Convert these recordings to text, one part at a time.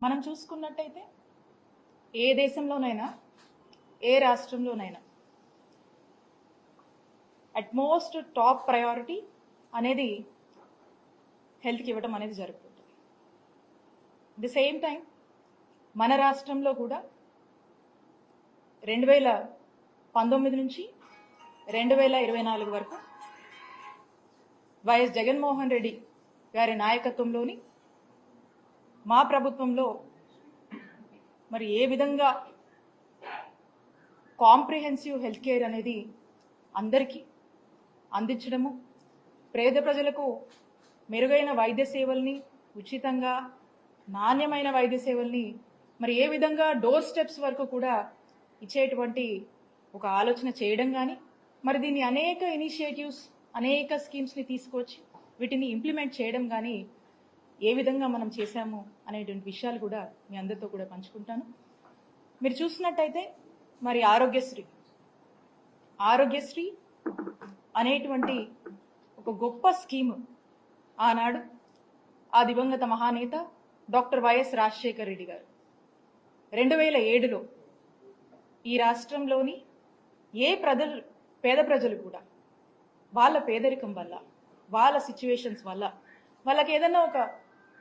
మనం చూసుకున్నట్టయితే ఏ దేశంలోనైనా ఏ రాష్ట్రంలోనైనా utmost top priority అనేది హెల్త్కి ఇవ్వడం అనేది జరుగుతుంది. ది సేమ్ టైం మన రాష్ట్రంలో కూడా 2019 నుంచి 2024 వరకు వైఎస్ జగన్మోహన్ రెడ్డి గారి నాయకత్వంలోని మా ప్రభుత్వంలో మరి ఏ విధంగా కాంప్రిహెన్సివ్ హెల్త్ కేర్ అనేది అందరికీ అందించడము, పేద ప్రజలకు మెరుగైన వైద్య సేవల్ని ఉచితంగా నాణ్యమైన వైద్య సేవల్ని మరి ఏ విధంగా డోర్ స్టెప్స్ వరకు కూడా ఇచ్చేటువంటి ఒక ఆలోచన చేయడం కానీ, మరి దీన్ని అనేక ఇనిషియేటివ్స్ అనేక స్కీమ్స్ని తీసుకొచ్చి వీటిని ఇంప్లిమెంట్ చేయడం కానీ ఏ విధంగా మనం చేశాము అనేటువంటి విషయాలు కూడా మీ అందరితో కూడా పంచుకుంటాను. మీరు చూసినట్టయితే మరి ఆరోగ్యశ్రీ అనేటువంటి ఒక గొప్ప స్కీము ఆనాడు ఆ దివంగత మహానేత డాక్టర్ వైఎస్ రాజశేఖర్ రెడ్డి గారు 2007లో ఈ రాష్ట్రంలోని పేద ప్రజలు కూడా వాళ్ళ పేదరికం వల్ల, వాళ్ళ సిచ్యువేషన్స్ వల్ల వాళ్ళకి ఏదైనా ఒక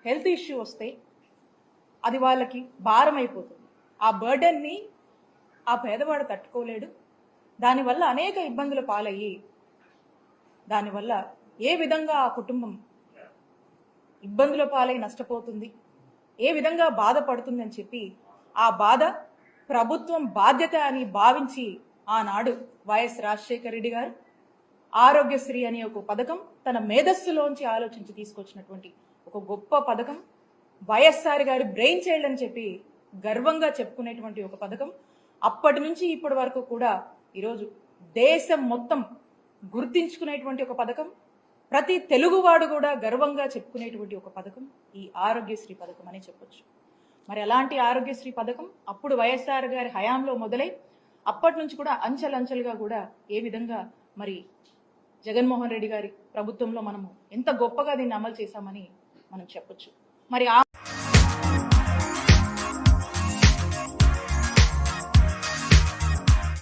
హెల్త్ ఇష్యూ వస్తే అది వాళ్ళకి భారం అయిపోతుంది. ఆ బర్డన్ని ఆ పేదవాడు తట్టుకోలేడు. దానివల్ల అనేక ఇబ్బందుల పాలయ్యి దానివల్ల ఏ విధంగా ఆ కుటుంబం ఇబ్బందుల పాలై నష్టపోతుంది, ఏ విధంగా బాధపడుతుంది అని చెప్పి ఆ బాధ ప్రభుత్వం బాధ్యత అని భావించి ఆనాడు వైఎస్ రాజశేఖర్ రెడ్డి గారు ఆరోగ్యశ్రీ అనే ఒక పథకం తన మేధస్సులోంచి ఆలోచించి తీసుకొచ్చినటువంటి ఒక గొప్ప పథకం. వైఎస్ఆర్ గారి బ్రెయిన్ చైల్డ్ అని చెప్పి గర్వంగా చెప్పుకునేటువంటి ఒక పథకం. అప్పటి నుంచి ఇప్పటి వరకు కూడా ఈరోజు దేశం మొత్తం గుర్తించుకునేటువంటి ఒక పథకం, ప్రతి తెలుగువాడు కూడా గర్వంగా చెప్పుకునేటువంటి ఒక పథకం ఈ ఆరోగ్యశ్రీ పథకం అని చెప్పొచ్చు. మరి అలాంటి ఆరోగ్యశ్రీ పథకం అప్పుడు వైఎస్ఆర్ గారి హయాంలో మొదలై అప్పటి నుంచి కూడా అంచెలంచెలుగా కూడా ఏ విధంగా మరి జగన్మోహన్ రెడ్డి గారి ప్రభుత్వంలో మనము ఎంత గొప్పగా దీన్ని అమలు చేశామని మనం చెప్పొచ్చు. మరి